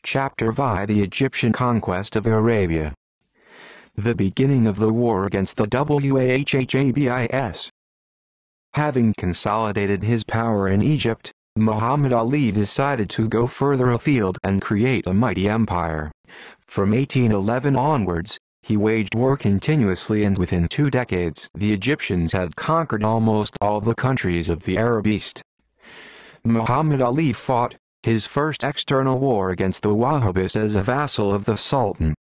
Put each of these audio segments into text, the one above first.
Chapter V: The Egyptian Conquest of Arabia. The beginning of the war against the Wahhabis. Having consolidated his power in Egypt, Muhammad Ali decided to go further afield and create a mighty empire. From 1811 onwards, he waged war continuously, and within 2 decades the Egyptians had conquered almost all the countries of the Arab East. Muhammad Ali fought his first external war against the Wahhabis as a vassal of the Sultan.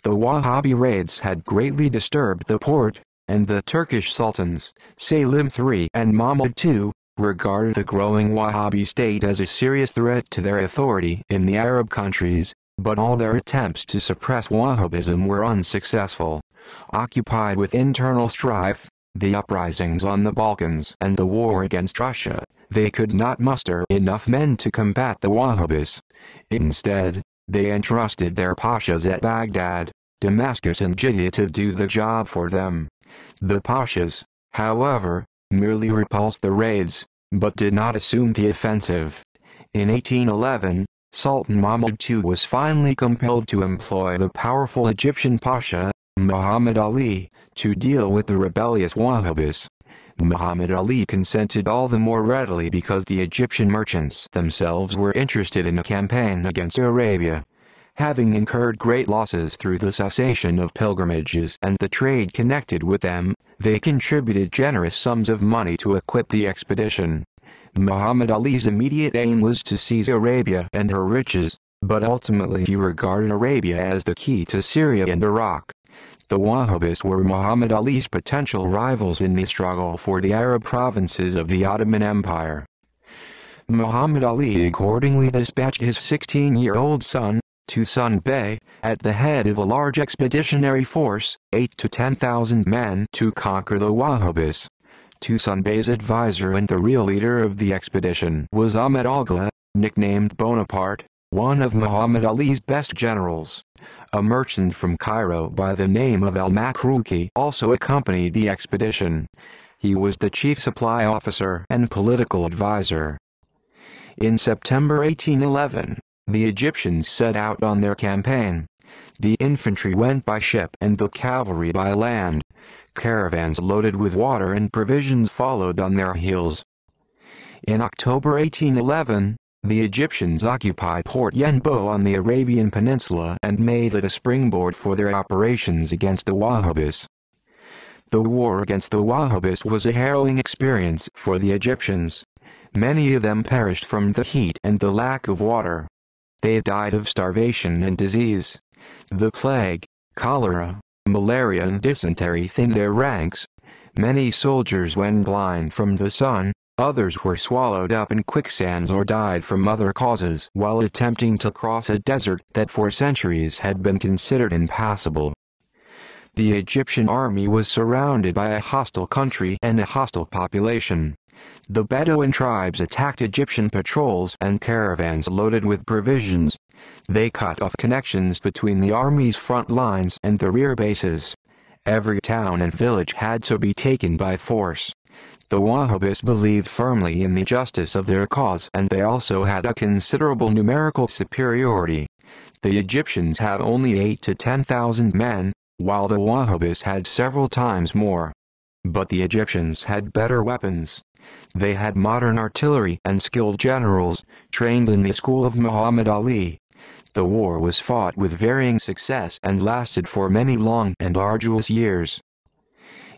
The Wahhabi raids had greatly disturbed the Porte, and the Turkish sultans, Selim III and Mahmud II, regarded the growing Wahhabi state as a serious threat to their authority in the Arab countries, but all their attempts to suppress Wahhabism were unsuccessful. Occupied with internal strife, the uprisings on the Balkans and the war against Russia, they could not muster enough men to combat the Wahhabis. Instead, they entrusted their pashas at Baghdad, Damascus and Jeddah to do the job for them. The pashas, however, merely repulsed the raids, but did not assume the offensive. In 1811, Sultan Mahmud II was finally compelled to employ the powerful Egyptian pasha, Muhammad Ali, to deal with the rebellious Wahhabis. Muhammad Ali consented all the more readily because the Egyptian merchants themselves were interested in a campaign against Arabia. Having incurred great losses through the cessation of pilgrimages and the trade connected with them, they contributed generous sums of money to equip the expedition. Muhammad Ali's immediate aim was to seize Arabia and her riches, but ultimately he regarded Arabia as the key to Syria and Iraq. The Wahhabis were Muhammad Ali's potential rivals in the struggle for the Arab provinces of the Ottoman Empire. Muhammad Ali accordingly dispatched his 16-year-old son, Tusun Bey, at the head of a large expeditionary force, 8 to 10,000 men, to conquer the Wahhabis. Tusun Bey's advisor and the real leader of the expedition was Ahmed Agha, nicknamed Bonaparte, one of Muhammad Ali's best generals. A merchant from Cairo by the name of al-Makrouki also accompanied the expedition. He was the chief supply officer and political advisor. In September 1811, the Egyptians set out on their campaign. The infantry went by ship and the cavalry by land. Caravans loaded with water and provisions followed on their heels. In October 1811, the Egyptians occupied Port Yenbo on the Arabian Peninsula and made it a springboard for their operations against the Wahhabis. The war against the Wahhabis was a harrowing experience for the Egyptians. Many of them perished from the heat and the lack of water. They died of starvation and disease. The plague, cholera, malaria and dysentery thinned their ranks. Many soldiers went blind from the sun. Others were swallowed up in quicksands or died from other causes while attempting to cross a desert that for centuries had been considered impassable. The Egyptian army was surrounded by a hostile country and a hostile population. The Bedouin tribes attacked Egyptian patrols and caravans loaded with provisions. They cut off connections between the army's front lines and the rear bases. Every town and village had to be taken by force. The Wahhabis believed firmly in the justice of their cause, and they also had a considerable numerical superiority. The Egyptians had only 8 to 10,000 men, while the Wahhabis had several times more. But the Egyptians had better weapons. They had modern artillery and skilled generals, trained in the school of Muhammad Ali. The war was fought with varying success and lasted for many long and arduous years.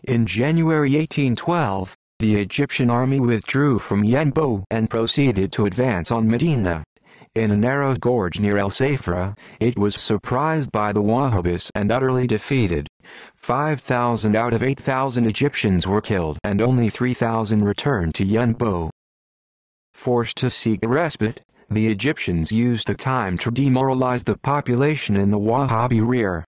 In January 1812, the Egyptian army withdrew from Yenbo and proceeded to advance on Medina. In a narrow gorge near El Safra, it was surprised by the Wahhabis and utterly defeated. 5,000 out of 8,000 Egyptians were killed and only 3,000 returned to Yenbo. Forced to seek a respite, the Egyptians used the time to demoralize the population in the Wahhabi rear.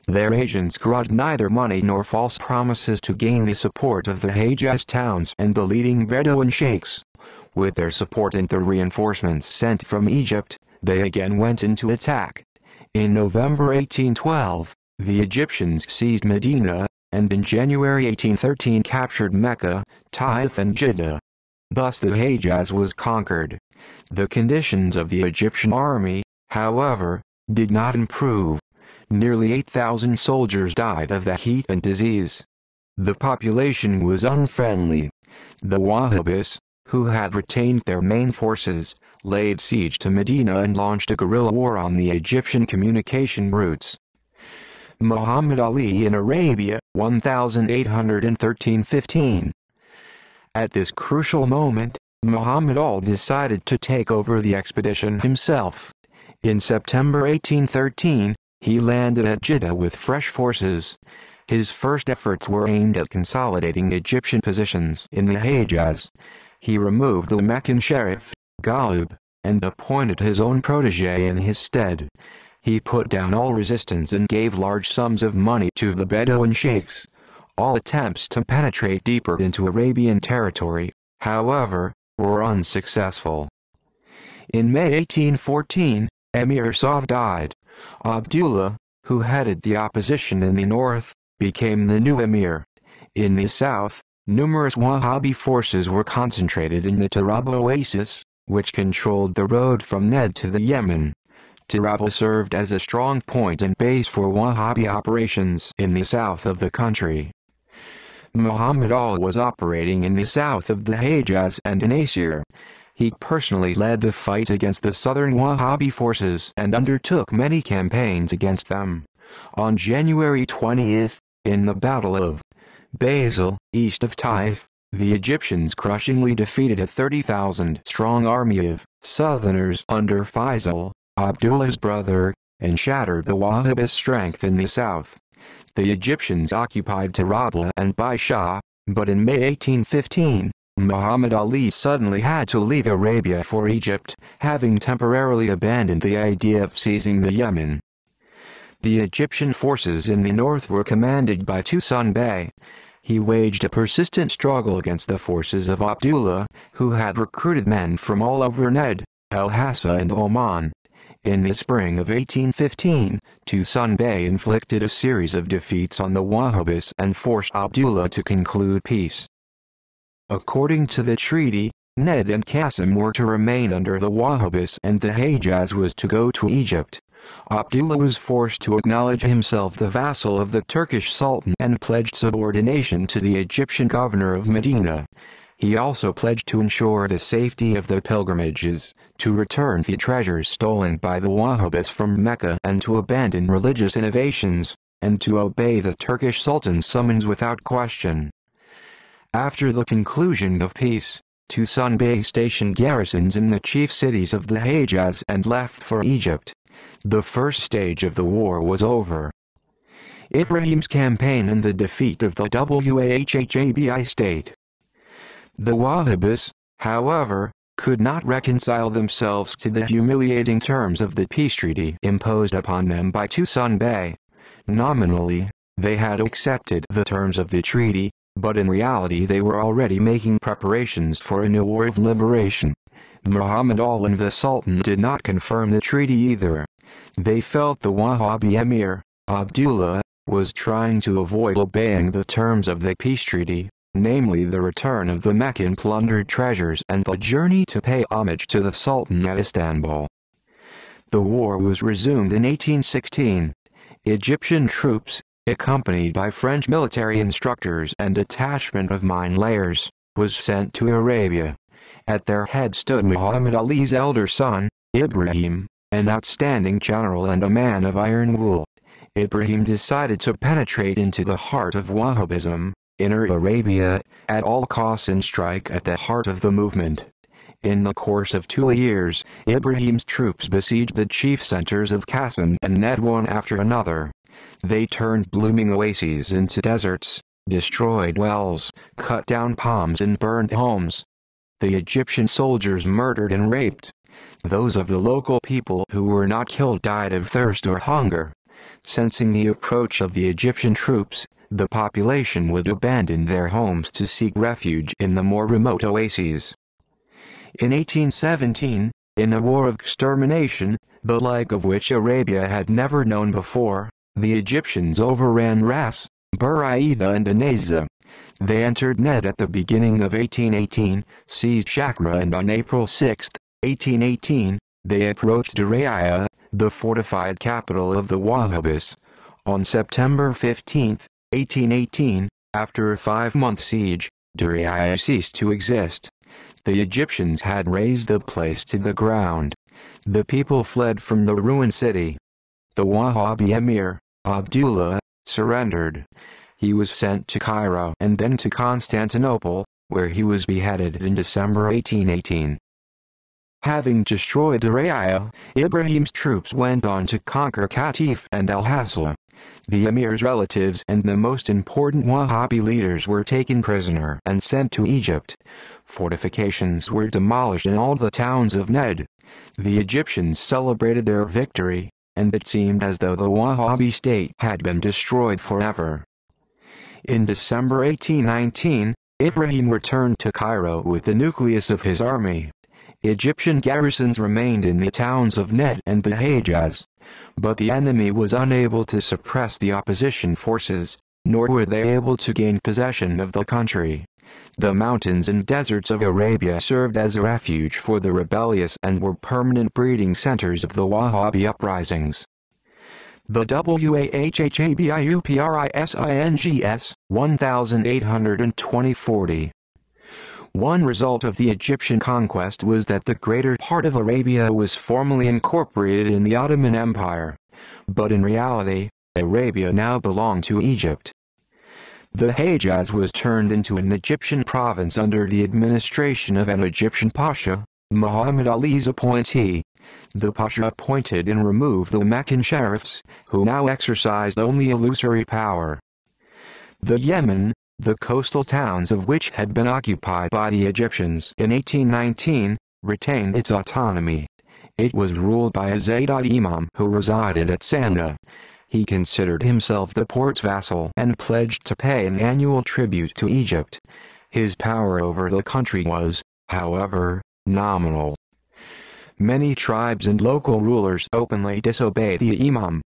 Their agents grudged neither money nor false promises to gain the support of the Hejaz towns and the leading Bedouin sheikhs. With their support and the reinforcements sent from Egypt, they again went into attack. In November 1812, the Egyptians seized Medina, and in January 1813 captured Mecca, Taif and Jeddah. Thus the Hejaz was conquered. The conditions of the Egyptian army, however, did not improve. Nearly 8,000 soldiers died of the heat and disease. The population was unfriendly. The Wahhabis, who had retained their main forces, laid siege to Medina and launched a guerrilla war on the Egyptian communication routes. Muhammad Ali in Arabia, 1813–15. At this crucial moment, Muhammad Ali decided to take over the expedition himself. In September 1813, he landed at Jeddah with fresh forces. His first efforts were aimed at consolidating Egyptian positions in the Hejaz. He removed the Meccan Sheriff, Ghalib, and appointed his own protege in his stead. He put down all resistance and gave large sums of money to the Bedouin sheikhs. All attempts to penetrate deeper into Arabian territory, however, were unsuccessful. In May 1814, Emir Saud died. Abdullah, who headed the opposition in the north, became the new emir. In the south, numerous Wahhabi forces were concentrated in the Taraba oasis, which controlled the road from Ned to the Yemen. Taraba served as a strong point and base for Wahhabi operations in the south of the country. Muhammad Ali was operating in the south of the Hejaz and in Asir. He personally led the fight against the southern Wahhabi forces and undertook many campaigns against them. On January 20th, in the Battle of Basel, east of Taif, the Egyptians crushingly defeated a 30,000-strong army of Southerners under Faisal, Abdullah's brother, and shattered the Wahhabist strength in the south. The Egyptians occupied Taraba and Baisha, but in May 1815, Muhammad Ali suddenly had to leave Arabia for Egypt, having temporarily abandoned the idea of seizing the Yemen. The Egyptian forces in the north were commanded by Tusun Bey. He waged a persistent struggle against the forces of Abdullah, who had recruited men from all over Ned, El-Hassa and Oman. In the spring of 1815, Tusun Bey inflicted a series of defeats on the Wahhabis and forced Abdullah to conclude peace. According to the treaty, Ned and Qasim were to remain under the Wahhabis and the Hejaz was to go to Egypt. Abdullah was forced to acknowledge himself the vassal of the Turkish Sultan and pledged subordination to the Egyptian governor of Medina. He also pledged to ensure the safety of the pilgrimages, to return the treasures stolen by the Wahhabis from Mecca and to abandon religious innovations, and to obey the Turkish Sultan's summons without question. After the conclusion of peace, Tusun Bey stationed garrisons in the chief cities of the Hejaz and left for Egypt. The first stage of the war was over. Ibrahim's campaign and the defeat of the Wahhabi state. The Wahhabis, however, could not reconcile themselves to the humiliating terms of the peace treaty imposed upon them by Tusun Bey. Nominally, they had accepted the terms of the treaty, but in reality they were already making preparations for a new war of liberation. Muhammad Ali and the Sultan did not confirm the treaty either. They felt the Wahhabi emir, Abdullah, was trying to avoid obeying the terms of the peace treaty, namely the return of the Meccan plundered treasures and the journey to pay homage to the Sultan at Istanbul. The war was resumed in 1816. Egyptian troops, accompanied by French military instructors and detachment of mine layers, was sent to Arabia. At their head stood Muhammad Ali's elder son, Ibrahim, an outstanding general and a man of iron will. Ibrahim decided to penetrate into the heart of Wahhabism, Inner Arabia, at all costs and strike at the heart of the movement. In the course of 2 years, Ibrahim's troops besieged the chief centers of Qasim and Ned one after another. They turned blooming oases into deserts, destroyed wells, cut down palms and burned homes. The Egyptian soldiers murdered and raped. Those of the local people who were not killed died of thirst or hunger. Sensing the approach of the Egyptian troops, the population would abandon their homes to seek refuge in the more remote oases. In 1817, in a war of extermination, the like of which Arabia had never known before, the Egyptians overran Ras, Buraida and Anaza. They entered Ned at the beginning of 1818, seized Shakra and on April 6, 1818, they approached Daraya, the fortified capital of the Wahhabis. On September 15, 1818, after a 5-month siege, Diriyah ceased to exist. The Egyptians had razed the place to the ground. The people fled from the ruined city. The Wahhabi emir, Abdullah, surrendered. He was sent to Cairo and then to Constantinople, where he was beheaded in December 1818. Having destroyed Diriyah, Ibrahim's troops went on to conquer Qatif and Al-Hasla. The emir's relatives and the most important Wahhabi leaders were taken prisoner and sent to Egypt. Fortifications were demolished in all the towns of Ned. The Egyptians celebrated their victory, and it seemed as though the Wahhabi state had been destroyed forever. In December 1819, Ibrahim returned to Cairo with the nucleus of his army. Egyptian garrisons remained in the towns of Ned and the Hejaz, but the enemy was unable to suppress the opposition forces, nor were they able to gain possession of the country. The mountains and deserts of Arabia served as a refuge for the rebellious and were permanent breeding centers of the Wahhabi uprisings. The Wahhabisings 1820-40. One result of the Egyptian conquest was that the greater part of Arabia was formally incorporated in the Ottoman Empire. But in reality, Arabia now belonged to Egypt. The Hejaz was turned into an Egyptian province under the administration of an Egyptian pasha, Muhammad Ali's appointee. The pasha appointed and removed the Meccan sheriffs, who now exercised only illusory power. The Yemen, the coastal towns of which had been occupied by the Egyptians in 1819, retained its autonomy. It was ruled by a Zayd al-Imam who resided at Sanda. He considered himself the port's vassal and pledged to pay an annual tribute to Egypt. His power over the country was, however, nominal. Many tribes and local rulers openly disobeyed the Imam.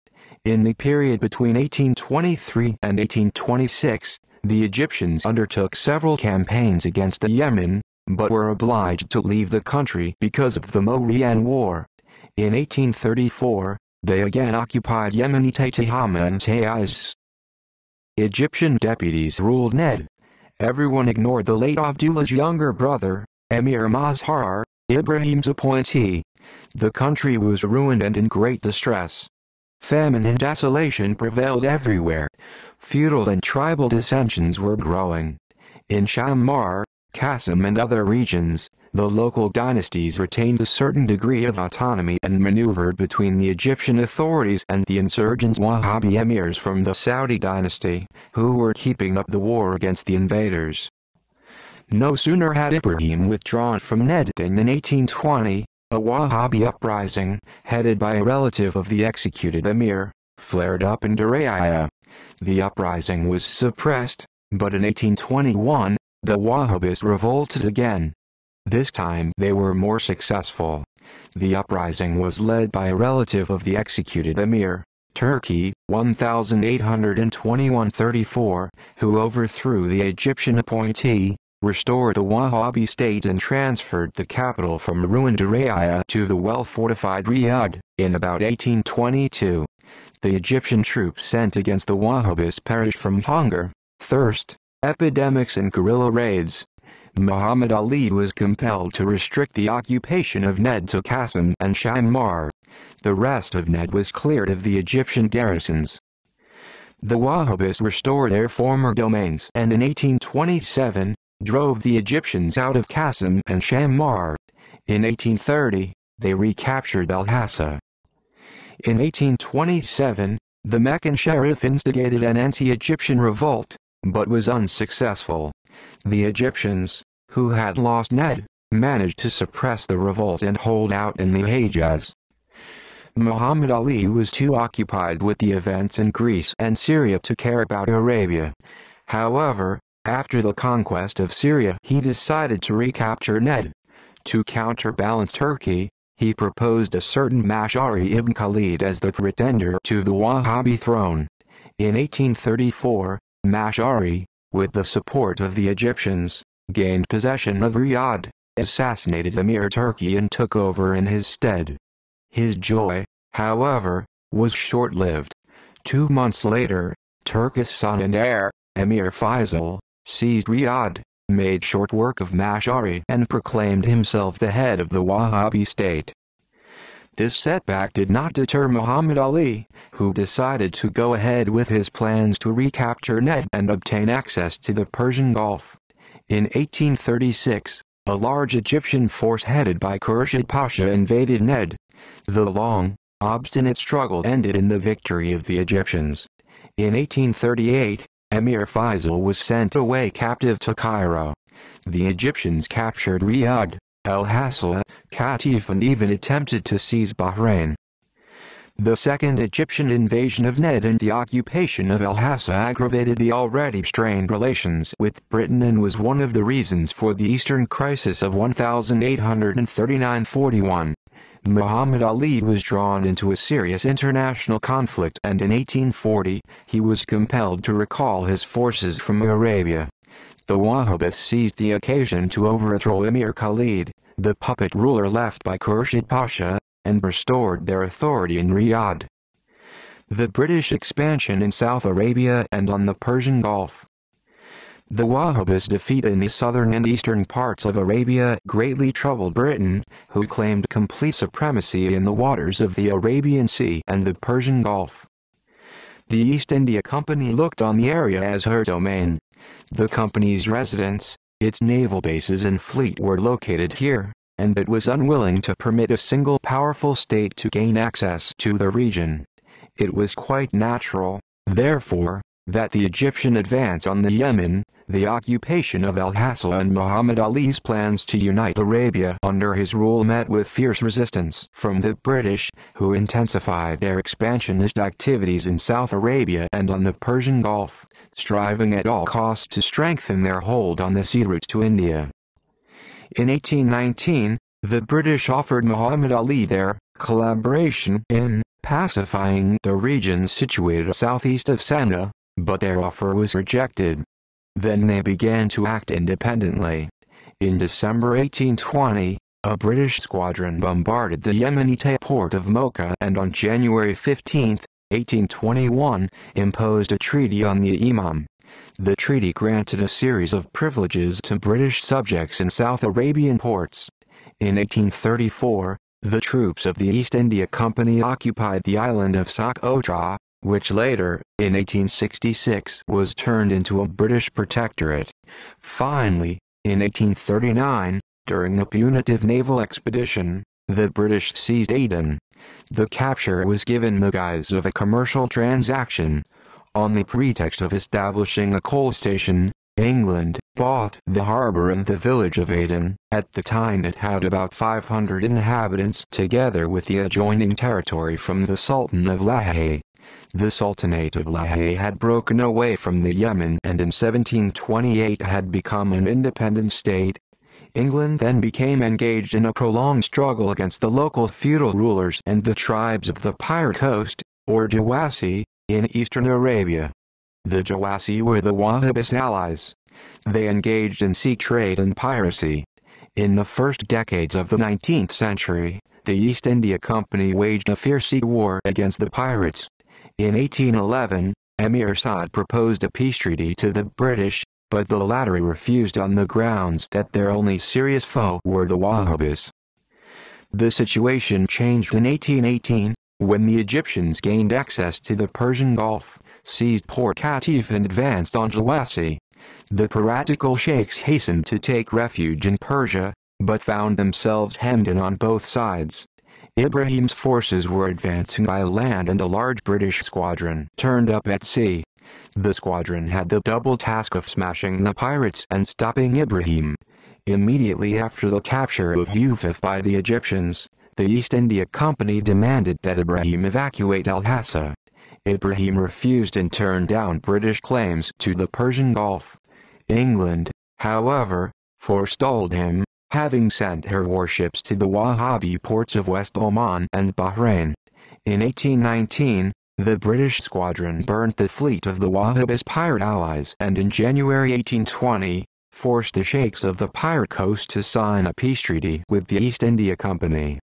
In the period between 1823 and 1826, the Egyptians undertook several campaigns against the Yemen, but were obliged to leave the country because of the Mauryan War. In 1834, they again occupied Yemenite Tehama and Taiz. Egyptian deputies ruled Ned. Everyone ignored the late Abdullah's younger brother, Emir Mazhar, Ibrahim's appointee. The country was ruined and in great distress. Famine and desolation prevailed everywhere. Feudal and tribal dissensions were growing. In Shammar, Qasim and other regions, the local dynasties retained a certain degree of autonomy and maneuvered between the Egyptian authorities and the insurgent Wahhabi emirs from the Saudi dynasty, who were keeping up the war against the invaders. No sooner had Ibrahim withdrawn from Ned than in 1820, a Wahhabi uprising, headed by a relative of the executed emir, flared up in Diriyah. The uprising was suppressed, but in 1821, the Wahhabis revolted again. This time they were more successful. The uprising was led by a relative of the executed emir, Turki, 1821-34, who overthrew the Egyptian appointee, restored the Wahhabi state and transferred the capital from ruined Diriyah to the well-fortified Riyadh. In about 1822, the Egyptian troops sent against the Wahhabis perished from hunger, thirst, epidemics and guerrilla raids. Muhammad Ali was compelled to restrict the occupation of Ned to Qasim and Shammar. The rest of Ned was cleared of the Egyptian garrisons. The Wahhabis restored their former domains and in 1827, drove the Egyptians out of Qasim and Shammar. In 1830, they recaptured Al-Hassa. In 1827, the Meccan Sharif instigated an anti-Egyptian revolt, but was unsuccessful. The Egyptians, who had lost Ned, managed to suppress the revolt and hold out in the Hejaz. Muhammad Ali was too occupied with the events in Greece and Syria to care about Arabia. However, after the conquest of Syria he decided to recapture Ned. To counterbalance Turkey, he proposed a certain Mash'ari ibn Khalid as the pretender to the Wahhabi throne. In 1834, Mash'ari, with the support of the Egyptians, gained possession of Riyadh, assassinated Emir Turki and took over in his stead. His joy, however, was short-lived. 2 months later, Turkish son and heir, Emir Faisal, seized Riyadh, made short work of Mashari and proclaimed himself the head of the Wahhabi state. This setback did not deter Muhammad Ali, who decided to go ahead with his plans to recapture Najd and obtain access to the Persian Gulf. In 1836, a large Egyptian force headed by Khurshid Pasha invaded Najd. The long, obstinate struggle ended in the victory of the Egyptians. In 1838, Emir Faisal was sent away captive to Cairo. The Egyptians captured Riyadh, El-Hasla, Qatif and even attempted to seize Bahrain. The second Egyptian invasion of Najd and the occupation of El-Hasla aggravated the already strained relations with Britain and was one of the reasons for the Eastern Crisis of 1839–41. Muhammad Ali was drawn into a serious international conflict and in 1840, he was compelled to recall his forces from Arabia. The Wahhabists seized the occasion to overthrow Emir Khalid, the puppet ruler left by Khurshid Pasha, and restored their authority in Riyadh. The British expansion in South Arabia and on the Persian Gulf. The Wahhabists' defeat in the southern and eastern parts of Arabia greatly troubled Britain, who claimed complete supremacy in the waters of the Arabian Sea and the Persian Gulf. The East India Company looked on the area as her domain. The company's residence, its naval bases and fleet were located here, and it was unwilling to permit a single powerful state to gain access to the region. It was quite natural, therefore, that the Egyptian advance on the Yemen, the occupation of El-Hasla and Muhammad Ali's plans to unite Arabia under his rule met with fierce resistance from the British, who intensified their expansionist activities in South Arabia and on the Persian Gulf, striving at all costs to strengthen their hold on the sea route to India. In 1819, the British offered Muhammad Ali their collaboration in pacifying the regions situated southeast of Sanda, but their offer was rejected. Then they began to act independently. In December 1820, a British squadron bombarded the Yemenite port of Mocha and on January 15, 1821, imposed a treaty on the Imam. The treaty granted a series of privileges to British subjects in South Arabian ports. In 1834, the troops of the East India Company occupied the island of Socotra, which later, in 1866, was turned into a British protectorate. Finally, in 1839, during the punitive naval expedition, the British seized Aden. The capture was given the guise of a commercial transaction. On the pretext of establishing a coal station, England bought the harbour and the village of Aden. At the time it had about 500 inhabitants together with the adjoining territory from the Sultan of Lahej. The Sultanate of Lahej had broken away from the Yemen and in 1728 had become an independent state. England then became engaged in a prolonged struggle against the local feudal rulers and the tribes of the Pirate Coast, or Jawasi, in eastern Arabia. The Jawasi were the Wahhabist allies. They engaged in sea trade and piracy. In the first decades of the 19th century, the East India Company waged a fierce sea war against the pirates. In 1811, Emir Saad proposed a peace treaty to the British, but the latter refused on the grounds that their only serious foe were the Wahhabis. The situation changed in 1818, when the Egyptians gained access to the Persian Gulf, seized Port Qatif and advanced on Jawasi. The piratical sheikhs hastened to take refuge in Persia, but found themselves hemmed in on both sides. Ibrahim's forces were advancing by land and a large British squadron turned up at sea. The squadron had the double task of smashing the pirates and stopping Ibrahim. Immediately after the capture of Yufif by the Egyptians, the East India Company demanded that Ibrahim evacuate El-Hasla. Ibrahim refused and turned down British claims to the Persian Gulf. England, however, forestalled him, having sent her warships to the Wahhabi ports of West Oman and Bahrain. In 1819, the British squadron burnt the fleet of the Wahhabist pirate allies and in January 1820, forced the sheikhs of the Pirate Coast to sign a peace treaty with the East India Company.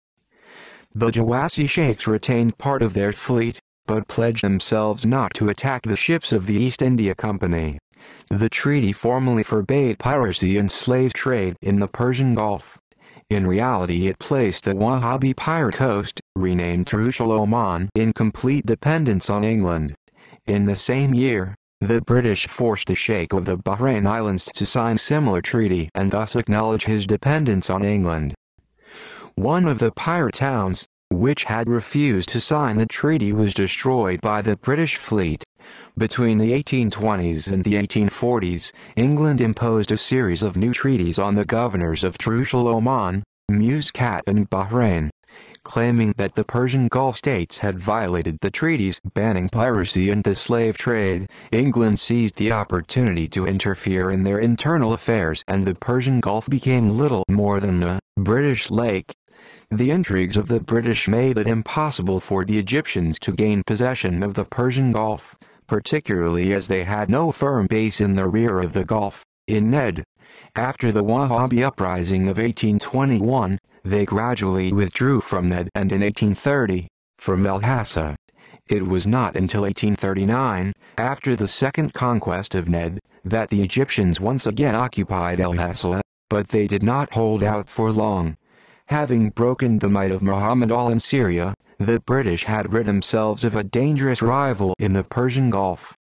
The Jawasi sheikhs retained part of their fleet, but pledged themselves not to attack the ships of the East India Company. The treaty formally forbade piracy and slave trade in the Persian Gulf. In reality, it placed the Wahhabi pirate coast, renamed Trush al-Oman, in complete dependence on England. In the same year, the British forced the Sheikh of the Bahrain Islands to sign similar treaty and thus acknowledge his dependence on England. One of the pirate towns, which had refused to sign the treaty, was destroyed by the British fleet. Between the 1820s and the 1840s, England imposed a series of new treaties on the governors of Trush al-Oman, Muscat and Bahrain, claiming that the Persian Gulf states had violated the treaties banning piracy and the slave trade. England seized the opportunity to interfere in their internal affairs, and the Persian Gulf became little more than a British lake. The intrigues of the British made it impossible for the Egyptians to gain possession of the Persian Gulf, particularly as they had no firm base in the rear of the Gulf, in Ned. After the Wahhabi uprising of 1821, they gradually withdrew from Ned, and in 1830, from El Hassa. It was not until 1839, after the second conquest of Ned, that the Egyptians once again occupied El Hassa, but they did not hold out for long. Having broken the might of Muhammad Ali in Syria, the British had rid themselves of a dangerous rival in the Persian Gulf.